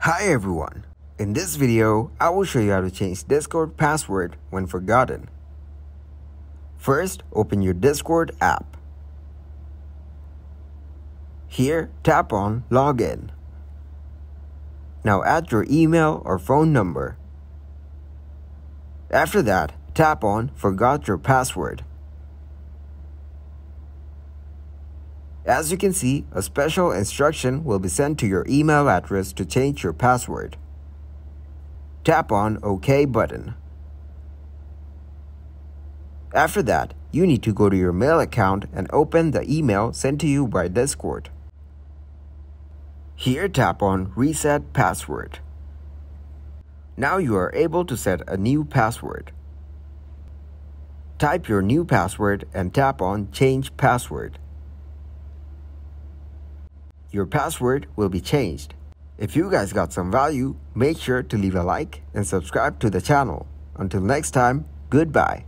Hi everyone, in this video I will show you how to change Discord password when forgotten. First, open your Discord app. Here, tap on Login. Now add your email or phone number. After that, tap on Forgot Your Password. As you can see, a special instruction will be sent to your email address to change your password. Tap on OK button. After that, you need to go to your mail account and open the email sent to you by Discord. Here, tap on Reset Password. Now you are able to set a new password. Type your new password and tap on Change Password. Your password will be changed. If you guys got some value, make sure to leave a like and subscribe to the channel. Until next time, goodbye.